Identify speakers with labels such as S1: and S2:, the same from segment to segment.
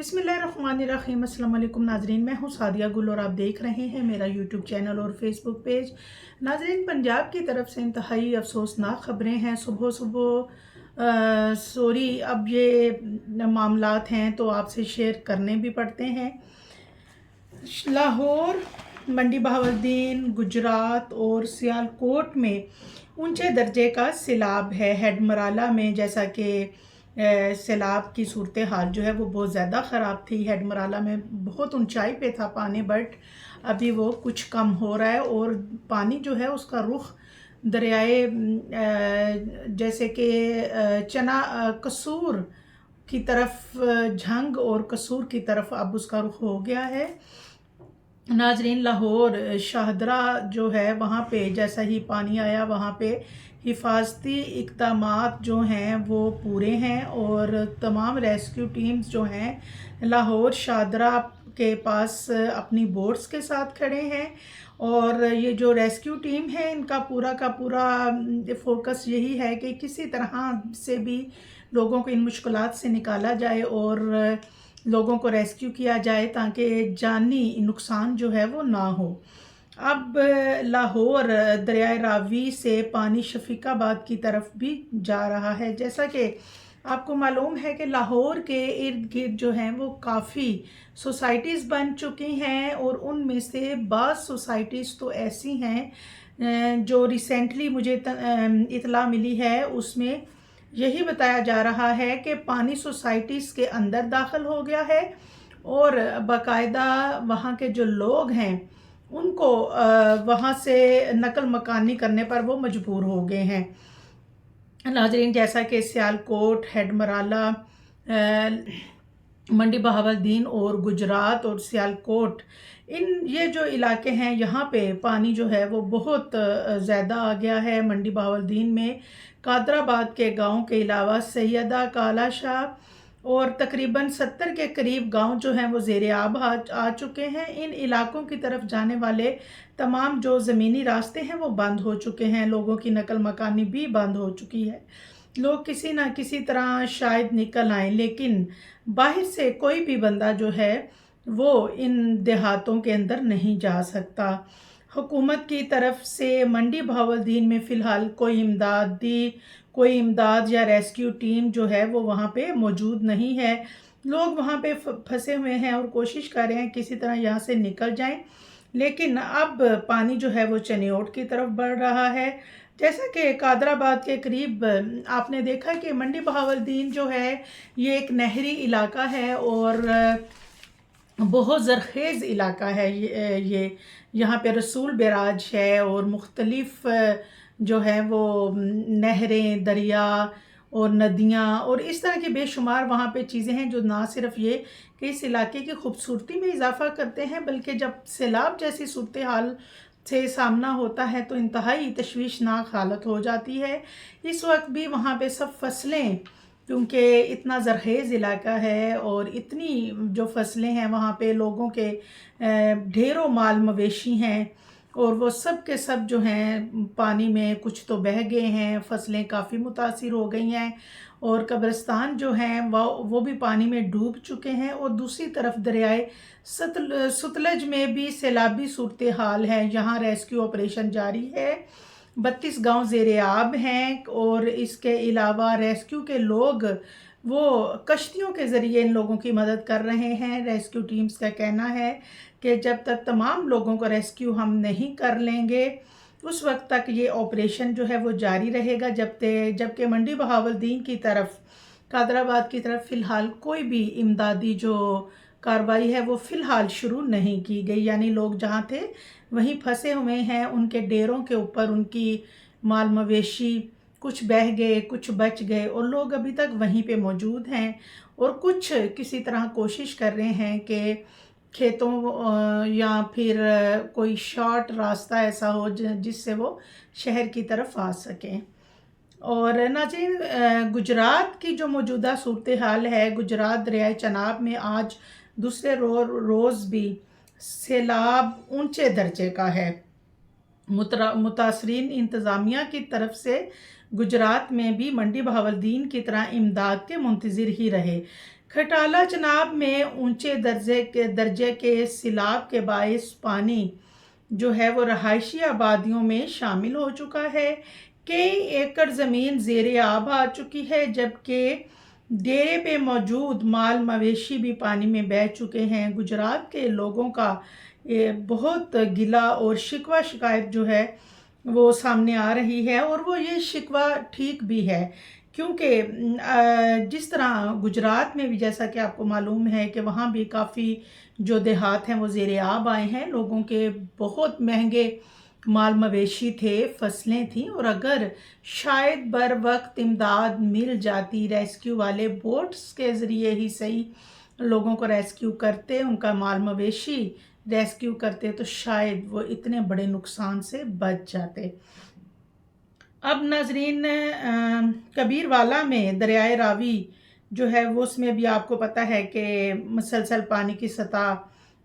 S1: बिस्मिल्लाहिर्रहमानिर्रहीम। अस्सलाम वालेकुम नाजरीन, मैं हूँ सादिया गुल और आप देख रहे हैं मेरा यूट्यूब चैनल और फेसबुक पेज। नाजरीन, पंजाब की तरफ से इंतहाई अफसोसनाक ख़बरें हैं। सुबह सुबह सॉरी, अब ये मामलात हैं तो आपसे शेयर करने भी पड़ते हैं। लाहौर, मंडी बहाउद्दीन, गुजरात और सियालकोट में ऊंचे दर्जे का सैलाब है। हेडमराला में जैसा कि सैलाब की सूरत हाल जो है वो बहुत ज़्यादा ख़राब थी। हेडमराला में बहुत ऊंचाई पे था पानी, बट अभी वो कुछ कम हो रहा है और पानी जो है उसका रुख दरियाए जैसे कि कसूर की तरफ, झंग और कसूर की तरफ अब उसका रुख हो गया है। नाजरीन, लाहौर शाहदरा जो है वहाँ पे जैसा ही पानी आया वहाँ पे हिफाजती इक़दामात जो हैं वो पूरे हैं और तमाम रेस्क्यू टीम्स जो हैं लाहौर शाहदरा के पास अपनी बोट्स के साथ खड़े हैं। और ये जो रेस्क्यू टीम है इनका पूरा का पूरा फोकस यही है कि किसी तरह से भी लोगों को इन मुश्किलात से निकाला जाए और लोगों को रेस्क्यू किया जाए ताकि जानी नुकसान जो है वो ना हो। अब लाहौर दरियाए रावी से पानी शफीकाबाद की तरफ भी जा रहा है। जैसा कि आपको मालूम है कि लाहौर के इर्द गिर्द जो हैं वो काफ़ी सोसाइटीज़ बन चुकी हैं और उनमें से बाज़ सोसाइटीज़ तो ऐसी हैं जो रिसेंटली मुझे इतला मिली है, उसमें यही बताया जा रहा है कि पानी सोसाइटीज़ के अंदर दाखिल हो गया है और बाकायदा वहाँ के जो लोग हैं उनको वहाँ से नकल मकानी करने पर वो मजबूर हो गए हैं। नाजरीन, जैसा कि सियालकोट, हेडमराला, मंडी बहाउद्दीन और गुजरात और सियालकोट, ये जो इलाके हैं यहाँ पे पानी जो है वो बहुत ज़्यादा आ गया है। मंडी बहाउद्दीन में कादराबाद के गांव के अलावा सैयदा, काला शाह और तकरीबन 70 के करीब गांव जो हैं वो ज़ेरे आब आ चुके हैं। इन इलाकों की तरफ जाने वाले तमाम जो ज़मीनी रास्ते हैं वो बंद हो चुके हैं। लोगों की नकल मकानी भी बंद हो चुकी है। लोग किसी ना किसी तरह शायद निकल आए, लेकिन बाहर से कोई भी बंदा जो है वो इन देहातों के अंदर नहीं जा सकता। हुकूमत की तरफ से मंडी बहाउद्दीन में फ़िलहाल कोई इमदाद या रेस्क्यू टीम जो है वो वहाँ पे मौजूद नहीं है। लोग वहाँ पे फंसे हुए हैं और कोशिश कर रहे हैं किसी तरह यहाँ से निकल जाएं, लेकिन अब पानी जो है वो चनियोट की तरफ बढ़ रहा है। जैसा कि कादराबाद के करीब आपने देखा कि मंडी बहाउद्दीन जो है ये एक नहरी इलाका है और बहुत ज़रखेज़ इलाका है। ये यहाँ पे रसूल बैराज है और मुख्तलिफ जो है वो नहरें, दरिया और नदियाँ और इस तरह की बेशुमार वहाँ पे चीज़ें हैं जो ना सिर्फ ये कि इस इलाके की खूबसूरती में इजाफ़ा करते हैं, बल्कि जब सैलाब जैसी सूरत हाल से सामना होता है तो इंतहाई तशवीशनाक हालत हो जाती है। इस वक्त भी वहाँ पे सब फसलें, क्योंकि इतना ज़रखेज़ इलाका है और इतनी जो फसलें हैं वहाँ पे लोगों के ढेरों माल मवेशी हैं और वो सब के सब जो हैं पानी में, कुछ तो बह गए हैं, फसलें काफ़ी मुतासिर हो गई हैं और कब्रिस्तान जो हैं वो भी पानी में डूब चुके हैं। और दूसरी तरफ दरियाए सतलज में भी सैलाबी सूरत हाल है। यहाँ रेस्क्यू ऑपरेशन जारी है। 32 गांव ज़ेरे आब हैं और इसके अलावा रेस्क्यू के लोग वो कश्तियों के ज़रिए इन लोगों की मदद कर रहे हैं। रेस्क्यू टीम्स का कहना है कि जब तक तमाम लोगों को रेस्क्यू हम नहीं कर लेंगे उस वक्त तक ये ऑपरेशन जो है वो जारी रहेगा। जबकि मंडी बहाउद्दीन की तरफ, कादराबाद की तरफ फ़िलहाल कोई भी इमदादी जो कार्रवाई है वो फ़िलहाल शुरू नहीं की गई। यानी लोग जहाँ थे वहीं फंसे हुए हैं, उनके डेरों के ऊपर उनकी माल मवेशी कुछ बह गए, कुछ बच गए और लोग अभी तक वहीं पे मौजूद हैं और कुछ किसी तरह कोशिश कर रहे हैं कि खेतों या फिर कोई शॉर्ट रास्ता ऐसा हो जिससे वो शहर की तरफ आ सकें। और नाज़रीन, गुजरात की जो मौजूदा सूरत हाल है, गुजरात दरियाए चनाब में आज दूसरे रोज़ भी सैलाब ऊंचे दर्जे का है। मुतासरीन इंतज़ामिया की तरफ से गुजरात में भी मंडी बहावुद्दीन की तरह इमदाद के मुंतज़िर ही रहे। खटाला चनाब में ऊंचे दर्जे के सैलाब के बायस पानी जो है वो रहायशी आबादियों में शामिल हो चुका है। कई एकड़ ज़मीन ज़ेरे आब आ चुकी है, जबकि डेरे पे मौजूद माल मवेशी भी पानी में बह चुके हैं। गुजरात के लोगों का ये बहुत गिला और शिकवा शिकायत जो है वो सामने आ रही है, और वो ये शिकवा ठीक भी है, क्योंकि जिस तरह गुजरात में भी, जैसा कि आपको मालूम है कि वहाँ भी काफ़ी जो देहात हैं वो ज़ेरे आब आए हैं। लोगों के बहुत महंगे माल मवेशी थे, फसलें थीं, और अगर शायद बर वक्त इमदाद मिल जाती, रेस्क्यू वाले बोट्स के ज़रिए ही सही लोगों को रेस्क्यू करते, उनका माल मवेशी रेस्क्यू करते, तो शायद वो इतने बड़े नुकसान से बच जाते। अब नाजरीन, कबीरवाला में दरियाए रावी जो है वो, उसमें भी आपको पता है कि मुसलसल पानी की सतह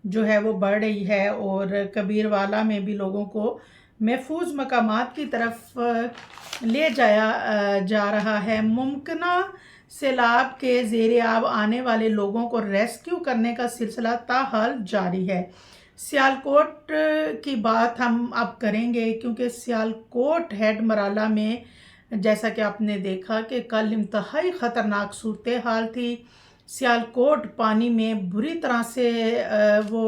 S1: जो है वो बढ़ रही है, और कबीरवाला में भी लोगों को महफूज मकामात की तरफ ले जाया जा रहा है। मुमकिना सैलाब के ज़ेरे आब आने वाले लोगों को रेस्क्यू करने का सिलसिला ताहाल जारी है। सियालकोट की बात हम अब करेंगे, क्योंकि सियालकोट हेड मराला में जैसा कि आपने देखा कि कल इंतहाई ख़तरनाक सूरत हाल थी। सियालकोट पानी में बुरी तरह से वो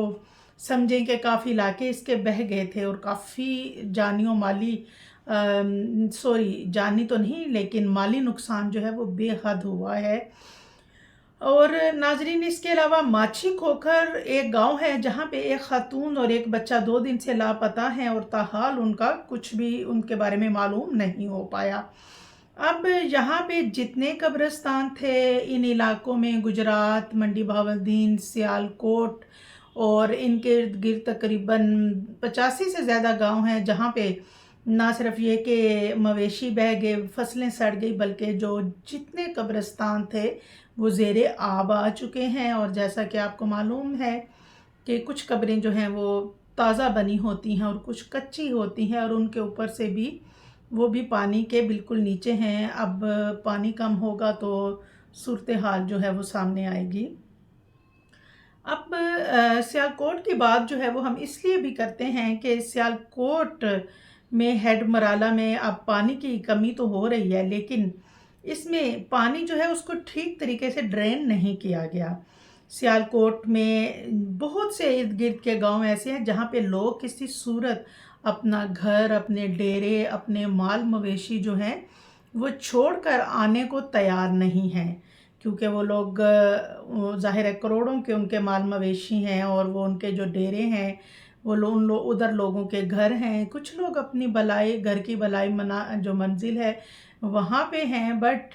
S1: समझें कि काफ़ी इलाके इसके बह गए थे, और काफ़ी जानी और माली जानी तो नहीं, लेकिन माली नुकसान जो है वो बेहद हुआ है। और नाजरीन, इसके अलावा माछी खोखर एक गांव है जहां पे एक खातून और एक बच्चा 2 दिन से लापता हैं, और ताहाल उनका कुछ भी उनके बारे में मालूम नहीं हो पाया। अब यहाँ पे जितने कब्रिस्तान थे इन इलाकों में, गुजरात, मंडी बहावुद्दीन, सियालकोट और इनके इर्द गिर्द तकरीबन 85 से ज़्यादा गांव हैं, जहाँ पे ना सिर्फ ये कि मवेशी बह गए, फसलें सड़ गई, बल्कि जो जितने कब्रिस्तान थे वो ज़ेरे आब आ चुके हैं। और जैसा कि आपको मालूम है कि कुछ कब्रें जो हैं वो ताज़ा बनी होती हैं और कुछ कच्ची होती हैं, और उनके ऊपर से भी वो भी पानी के बिल्कुल नीचे हैं। अब पानी कम होगा तो सूरत हाल जो है वो सामने आएगी। अब सियालकोट की बात जो है वो हम इसलिए भी करते हैं कि सियालकोट में हेड मराला में अब पानी की कमी तो हो रही है, लेकिन इसमें पानी जो है उसको ठीक तरीके से ड्रेन नहीं किया गया। सियालकोट में बहुत से इर्द गिर्द के गांव ऐसे हैं जहां पे लोग किसी सूरत अपना घर, अपने डेरे, अपने माल मवेशी जो हैं वो छोड़कर आने को तैयार नहीं हैं, क्योंकि वो लोग ज़ाहिर है करोड़ों के उनके माल मवेशी हैं, और वो उनके जो डेरे हैं वो उधर लोगों के घर हैं। कुछ लोग अपनी भलाई, घर की भलाई जो मंजिल है वहाँ पे हैं, बट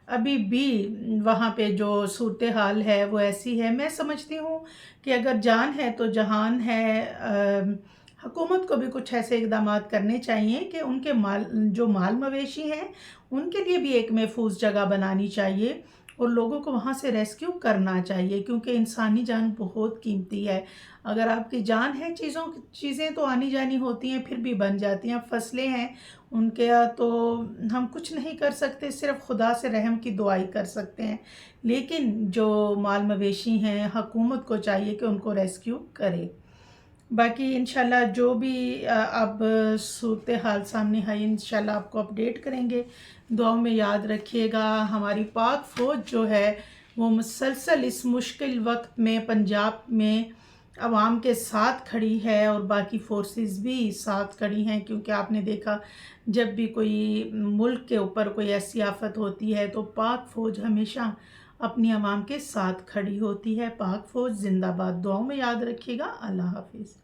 S1: अभी भी वहाँ पे जो सूरत हाल है वो ऐसी है। मैं समझती हूँ कि अगर जान है तो जहान है। हुकूमत को भी कुछ ऐसे इकदाम करने चाहिए कि उनके माल मवेशी हैं उनके लिए भी एक महफूज जगह बनानी चाहिए, और लोगों को वहाँ से रेस्क्यू करना चाहिए, क्योंकि इंसानी जान बहुत कीमती है। अगर आपकी जान है, चीज़ें तो आनी जानी होती हैं, फिर भी बन जाती हैं। फसलें हैं उनके तो हम कुछ नहीं कर सकते, सिर्फ खुदा से रहम की दुआई कर सकते हैं। लेकिन जो माल मवेशी हैं, हुकूमत को चाहिए कि उनको रेस्क्यू करे। बाकी इंशाल्लाह जो भी अब सूरत हाल सामने आई, इंशाल्लाह आपको अपडेट करेंगे। दुआओं में याद रखिएगा। हमारी पाक फ़ौज जो है वो मुसलसल इस मुश्किल वक्त में पंजाब में आवाम के साथ खड़ी है, और बाकी फोर्सेस भी साथ खड़ी हैं, क्योंकि आपने देखा जब भी कोई मुल्क के ऊपर कोई ऐसी आफत होती है तो पाक फ़ौज हमेशा अपनी आवाम के साथ खड़ी होती है। पाक फ़ौज जिंदाबाद। दुआओं में याद रखिएगा। अल्लाह हाफिज़।